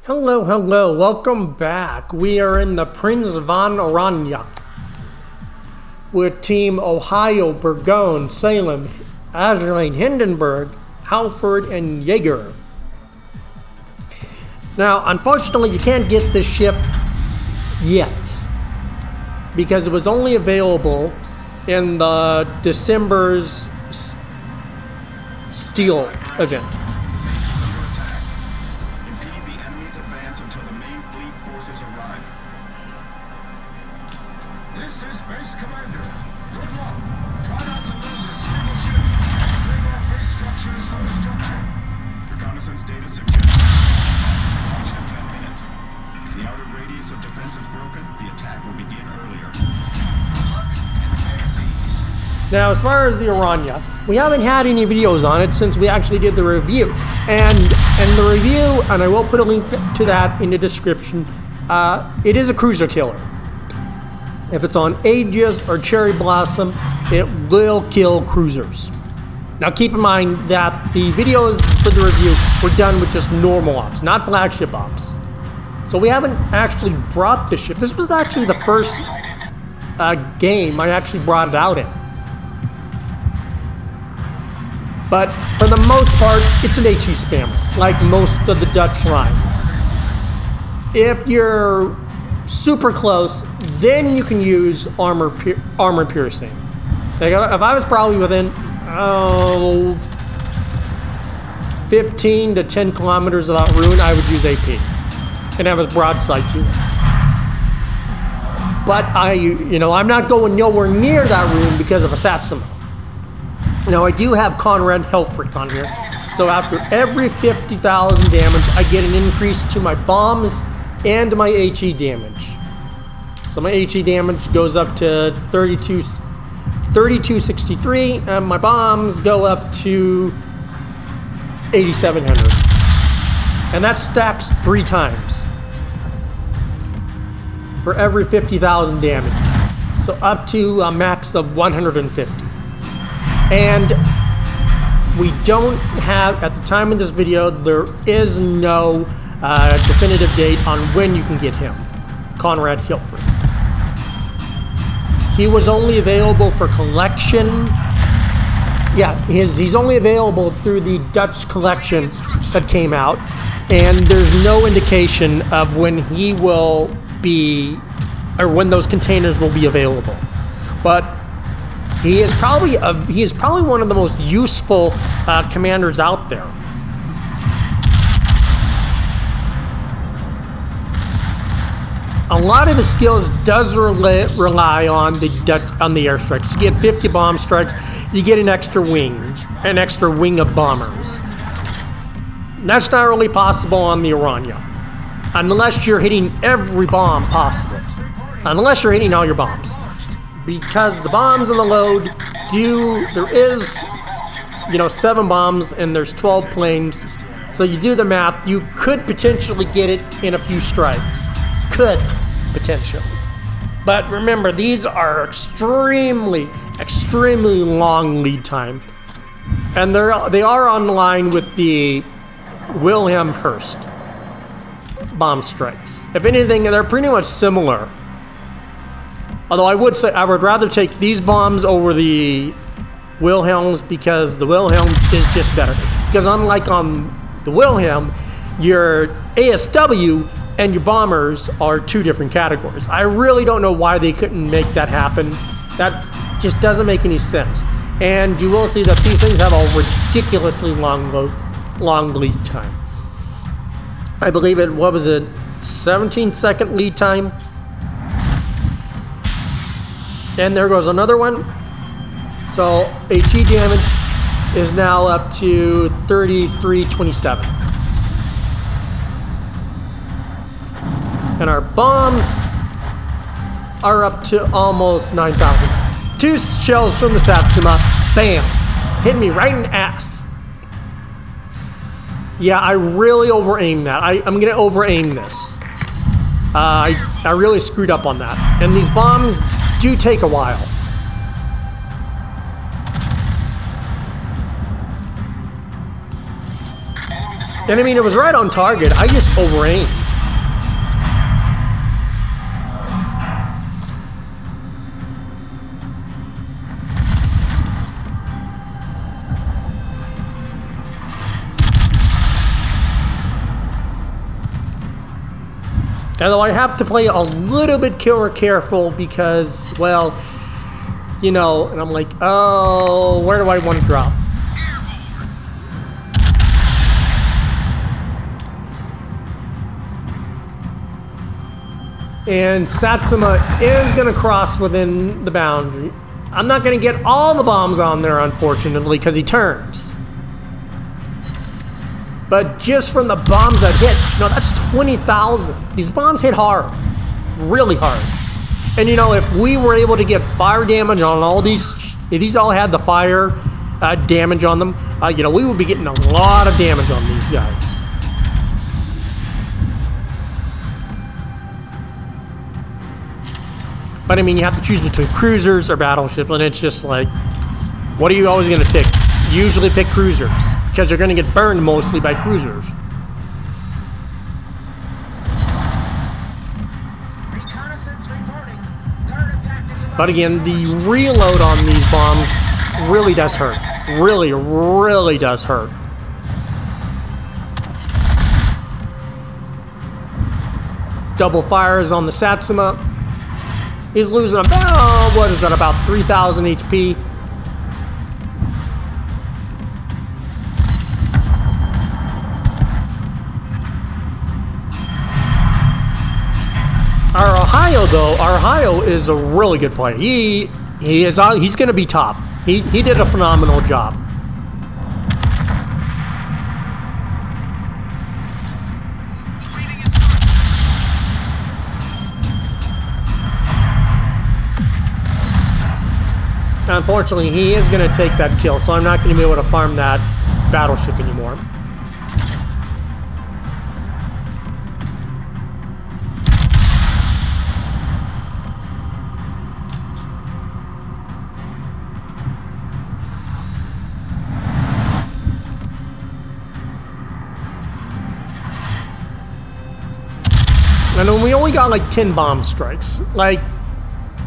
Hello, hello, welcome back. We are in the Prinz von Oranje with Team Ohio, Burgone, Salem, Azerlane, Hindenburg, Halford, and Jaeger. Now, unfortunately, you can't get this ship yet because it was only available in the December's Steel event. This is Base Commander. Good luck. Try not to lose a single ship. Save our base structures from destruction. Reconnaissance data suggests launch in 10 minutes. If the outer radius of defense is broken, the attack will begin earlier. Look and fancies. Now, as far as the Oranje, we haven't had any videos on it since we actually did the review. And the review, and I will put a link to that in the description, it is a cruiser killer. If it's on Aegis or Cherry Blossom, it will kill cruisers. Now keep in mind that the videos for the review were done with just normal ops, not flagship ops. So we haven't actually brought the ship. This was actually the first game I actually brought it out in. But for the most part, it's an HE spammer, like most of the Dutch line. If you're super close, then you can use armor piercing. Like if I was probably within 15 to 10 kilometers of that rune, I would use AP and have a broadside to it. But I'm not going nowhere near that rune because of a Satsuma. Now I do have Conrad Helfrich on here, so after every 50,000 damage, I get an increase to my bombs and my HE damage. So my HE damage goes up to 3263, and my bombs go up to 8700. And that stacks 3 times for every 50,000 damage. So up to a max of 150. And we don't have, at the time of this video, there is no definitive date on when you can get him, Conrad Hilford. He was only available for collection. Yeah, he's only available through the Dutch collection that came out, and there's no indication of when he will be, or when those containers will be available. But he is probably one of the most useful commanders out there. A lot of his skills does rely on the airstrikes. You get 50 bomb strikes, you get an extra wing of bombers. That's not really possible on the Oranje, unless you're hitting every bomb possible. Unless you're hitting all your bombs, because the bombs in the load there is 7 bombs and there's 12 planes. So you do the math, you could potentially get it in a few strikes. Could potentially, but remember, these are extremely long lead time, and they are on line with the Wilhelmhurst bomb strikes. If anything, they're pretty much similar. Although I would say I would rather take these bombs over the Wilhelms, because the Wilhelm is just better. Because unlike on the Wilhelm, your ASW and your bombers are 2 different categories. I really don't know why they couldn't make that happen. That just doesn't make any sense. And you will see that these things have a ridiculously long lead time. I believe 17-second lead time? And there goes another one. So HE damage is now up to 3327. And our bombs are up to almost 9,000. 2 shells from the Satsuma, bam, hit me right in the ass. Yeah, I really over-aimed that. I'm gonna over-aim this. I really screwed up on that. And these bombs do take a while. Enemy And I mean, it was right on target. I just over-aimed. Although I have to play a little bit careful because, well, you know, and I'm like, oh, where do I want to drop? And Satsuma is going to cross within the boundary. I'm not going to get all the bombs on there, unfortunately, because he turns. But just from the bombs that hit, no, that's 20,000. These bombs hit hard, really hard. And you know, if we were able to get fire damage on all these, if these all had the fire damage on them, you know, we would be getting a lot of damage on these guys. But I mean, you have to choose between cruisers or battleships, and it's just like, what are you always going to pick? Usually pick cruisers, because you're going to get burned mostly by cruisers. Reconnaissance reporting. Third attack is But again, the reload on these bombs really does hurt. Really, really does hurt. Double fires on the Satsuma. He's losing about, what is that, about 3,000 HP. Our Ohio, though, our Ohio is a really good player. He's going to be top. He did a phenomenal job. Unfortunately, he is going to take that kill, so I'm not going to be able to farm that battleship anymore. And then we only got like 10 bomb strikes. Like,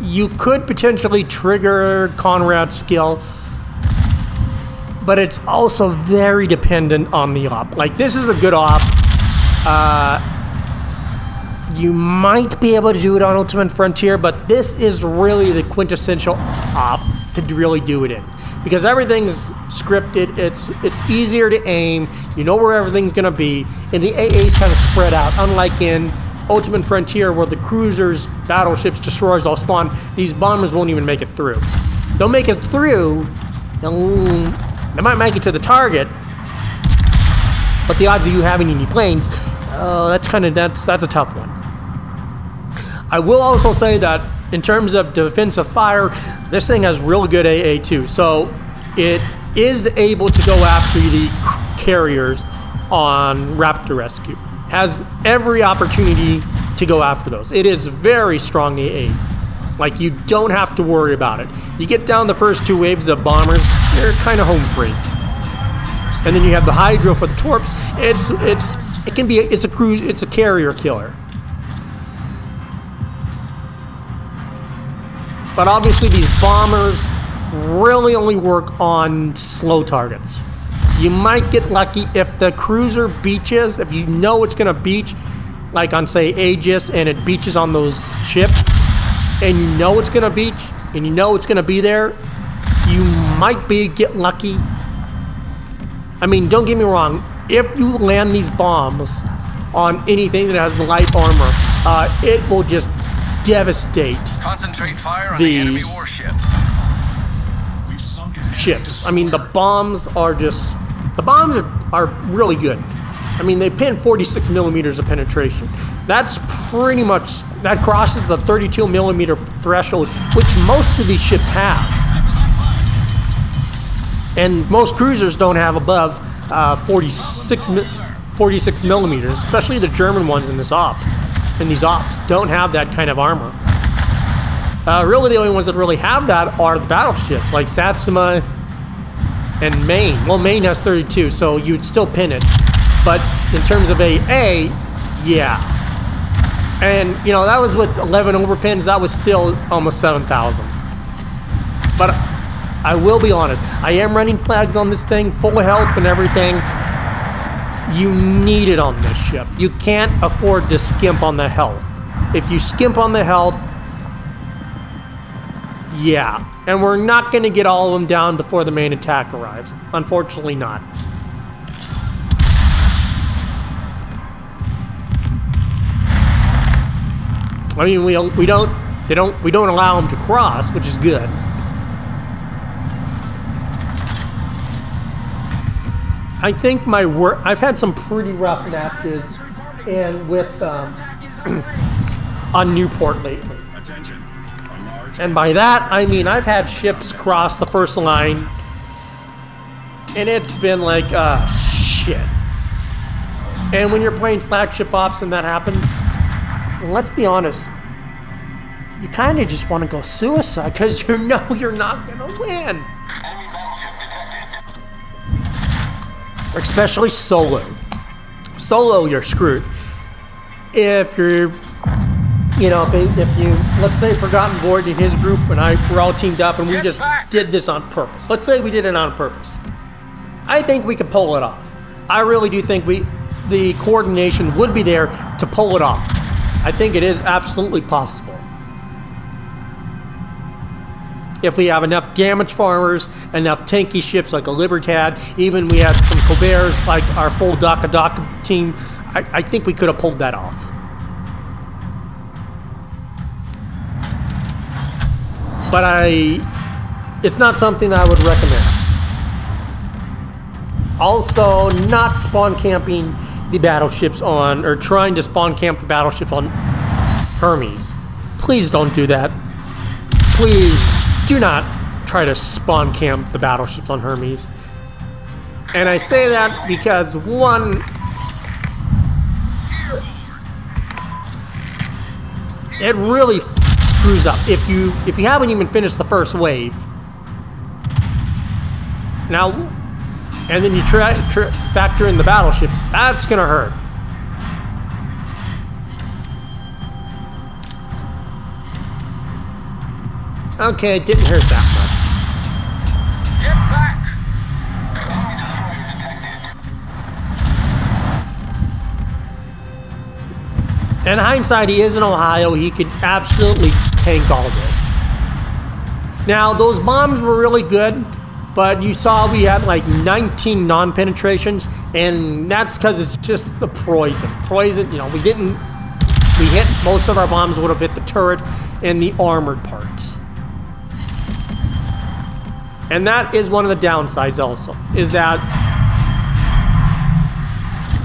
you could potentially trigger Conrad's skill, but it's also very dependent on the op. Like, this is a good op. You might be able to do it on Ultimate Frontier, but this is really the quintessential op to really do it in. Because everything's scripted, it's easier to aim, you know where everything's gonna be, and the AA's kind of spread out, unlike in Ultimate Frontier, where the cruisers, battleships, destroyers all spawn. These bombers won't even make it through. They'll make it through, they might make it to the target, but the odds of you having any planes, that's a tough one. I will also say that in terms of defensive fire, this thing has real good AA too. So it is able to go after the carriers on Raptor Rescue. Has every opportunity to go after those. It is very strong AA. Like, you don't have to worry about it. You get down the first two waves of bombers, you're kind of home free. And then you have the Hydro for the torps. It's a carrier killer. But obviously these bombers really only work on slow targets. You might get lucky if the cruiser beaches, if you know it's going to beach, like on, say, Aegis, and it beaches on those ships, and you know it's going to beach, and you know it's going to be there, you might get lucky. I mean, don't get me wrong, if you land these bombs on anything that has light armor, it will just devastate Concentrate fire on the enemy warship. Ships. I mean, the bombs are really good. I mean, they pin 46 millimeters of penetration. That's pretty much, that crosses the 32 millimeter threshold, which most of these ships have. And most cruisers don't have above 46 millimeters, especially the German ones in this op. And these ops don't have that kind of armor. Really, the only ones that really have that are the battleships, like Satsuma and Maine. Well, Maine has 32, so you'd still pin it. But in terms of AA, yeah. And, you know, that was with 11 overpins. That was still almost 7,000. But I will be honest. I am running flags on this thing, full of health and everything. You need it on this ship. You can't afford to skimp on the health. If you skimp on the health, yeah. And we're not going to get all of them down before the main attack arrives. Unfortunately not. I mean, we don't allow them to cross, which is good. I think I've had some pretty rough matches and with on Newport lately. Attention. A large And by that, I mean I've had ships cross the first line and it's been like, shit. And when you're playing flagship ops and that happens, let's be honest, you kind of just want to go suicide because you know you're not going to win. Enemy battleship detected. Especially solo. Solo, you're screwed. If you're, you know, if you, let's say Forgotten Void in his group and we're all teamed up and we just did this on purpose. Let's say we did it on purpose. I think we could pull it off. I really do think the coordination would be there to pull it off. I think it is absolutely possible. If we have enough damage farmers, enough tanky ships like a Libertad, even we had some Colberts like our full Daka team, I think we could have pulled that off. But it's not something that I would recommend. Also, not spawn camping the battleships on, or trying to spawn camp the battleships on Hermes. Please don't do that. Please do not try to spawn camp the battleships on Hermes. And I say that because one, it really screws up. If you haven't even finished the first wave, now, and then you factor in the battleships, that's gonna hurt. Okay, it didn't hurt that much. Get back! Enemy destroyer detected. In hindsight, he is in Ohio. He could absolutely tank all this. Now, those bombs were really good, but you saw we had like 19 non-penetrations, and that's because it's just the poison. Poison, you know, we hit, most of our bombs would have hit the turret and the armored parts. And that is one of the downsides also, is that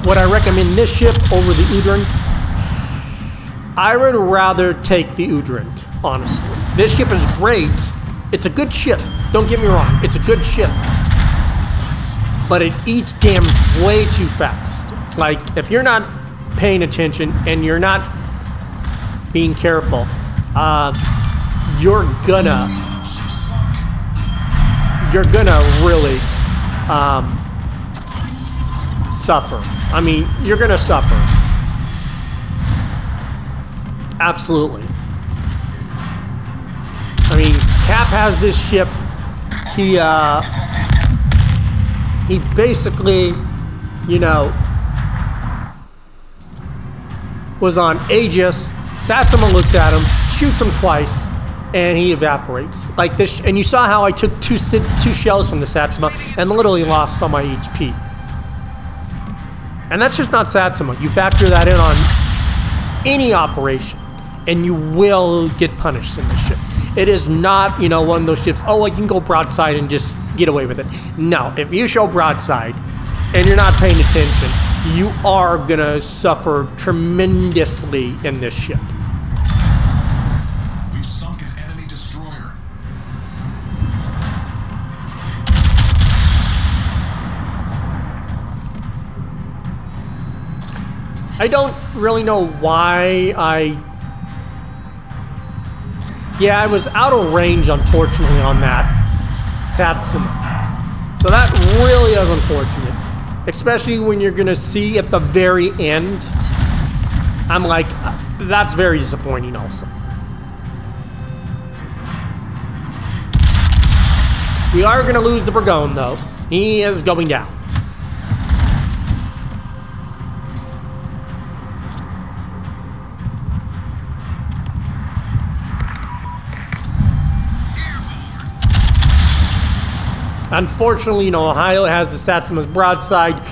would I recommend this ship over the Udrint? I would rather take the Udrint, honestly. This ship is great. It's a good ship. Don't get me wrong. It's a good ship. But it eats damage way too fast. Like, if you're not paying attention and you're not being careful, you're gonna really suffer. I mean, you're gonna suffer. Absolutely. I mean, Cap has this ship. He basically, you know, was on Aegis. Satsuma looks at him, shoots him twice, and he evaporates. Like this, and you saw how I took two shells from the Satsuma and literally lost all my HP. And that's just not Satsuma. You factor that in on any operation, and you will get punished in this ship. It is not, you know, one of those ships, oh, I can go broadside and just get away with it. No, if you show broadside and you're not paying attention, you are gonna suffer tremendously in this ship. We've sunk an enemy destroyer. I don't really know why I was out of range, unfortunately, on that Satsuma. So that really is unfortunate. especially when you're gonna see at the very end. I'm like, that's very disappointing also. We are gonna lose the Burgoyne though. He is going down. Unfortunately, Ohio has the Satsuma's broadside.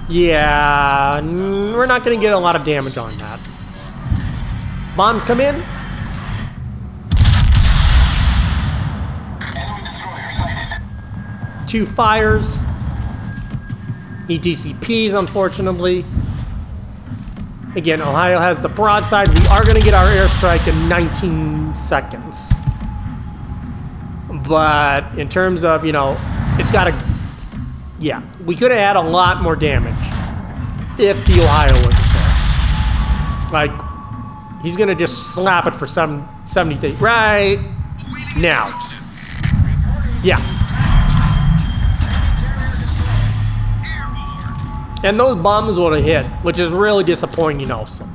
Yeah, we're not going to get a lot of damage on that. Bombs come in. Enemy destroyer sighted. 2 fires. ETCPs, unfortunately. Again, Ohio has the broadside. We are going to get our airstrike in 19 seconds. But in terms of, it's got to... Yeah, we could have had a lot more damage if the Ohio wasn't there. Like, he's going to just slap it for 73 right now. Yeah. And those bombs would have hit, which is really disappointing also.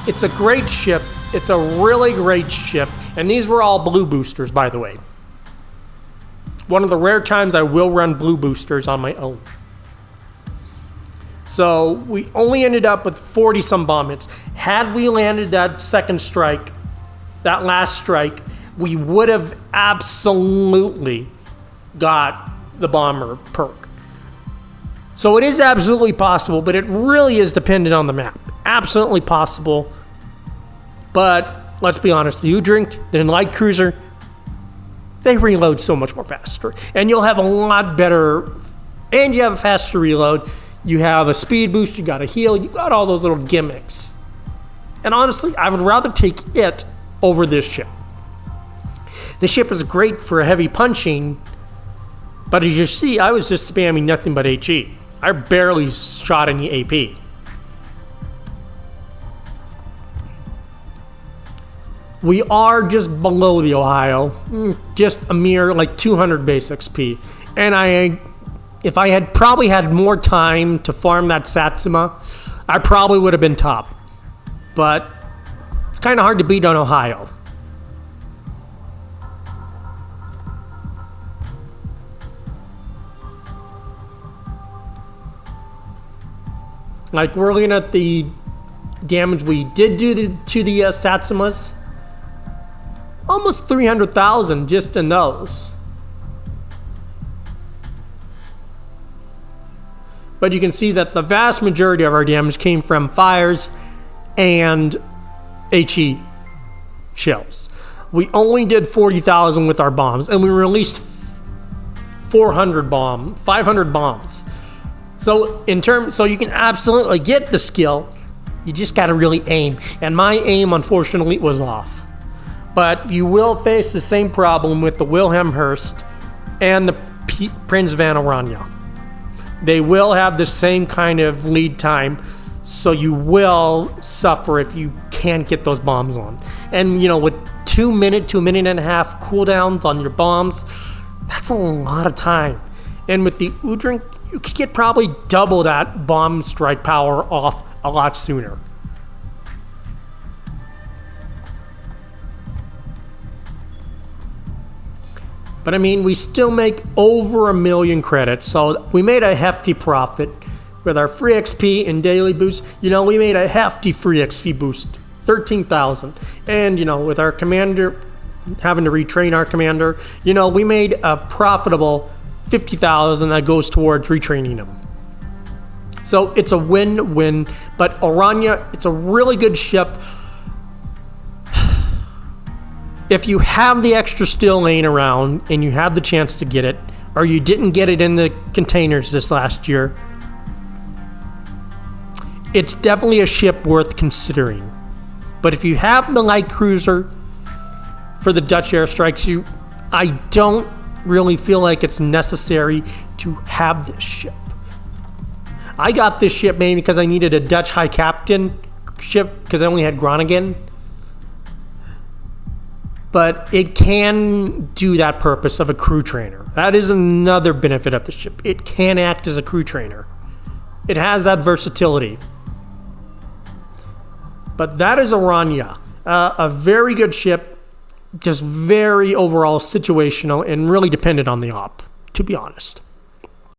It's a great ship. It's a really great ship. And these were all blue boosters, by the way. One of the rare times I will run blue boosters on my own. So we only ended up with 40-some bomb hits. Had we landed that second strike, that last strike, we would have absolutely got the bomber perk. So it is absolutely possible, but it really is dependent on the map. Absolutely possible. But let's be honest, the Utrecht, the light cruiser, they reload so much more faster. And you'll have a lot better, and you have a faster reload. You have a speed boost, you got a heal, you got all those little gimmicks. And honestly, I would rather take it over this ship. This ship is great for heavy punching, but as you see, I was just spamming nothing but HE. I barely shot any AP. We are just below the Ohio, just a mere like 200 base XP. And if I had probably had more time to farm that Satsuma, I probably would have been top. But it's kind of hard to beat on Ohio. Like, we're looking at the damage we did do to the Satsumas. Almost 300,000 just in those. But you can see that the vast majority of our damage came from fires and HE shells. We only did 40,000 with our bombs, and we released 500 bombs. So you can absolutely get the skill. You just got to really aim. And my aim, unfortunately, was off. But you will face the same problem with the Wilhelmhurst and the Prinz van Oranje. They will have the same kind of lead time, so you will suffer if you can't get those bombs on. And with 2 minute to a minute and a half cooldowns on your bombs, that's a lot of time. And with the Utrecht, you could get probably double that bomb strike power off a lot sooner. But I mean, we still make over 1 million credits, so we made a hefty profit with our free XP and daily boost. We made a hefty free XP boost, 13,000. And with our commander having to retrain our commander, we made a profitable 50,000 that goes towards retraining him. So it's a win-win. But Oranje, it's a really good ship. If you have the extra steel laying around and you have the chance to get it, or you didn't get it in the containers this last year, it's definitely a ship worth considering. But if you have the light cruiser for the Dutch airstrikes, I don't really feel like it's necessary to have this ship. I got this ship mainly because I needed a Dutch High Captain ship because I only had Groningen. But it can do that purpose of a crew trainer. That is another benefit of the ship. It can act as a crew trainer. It has that versatility. But that is Oranje. A very good ship, just very overall situational and really dependent on the op, to be honest.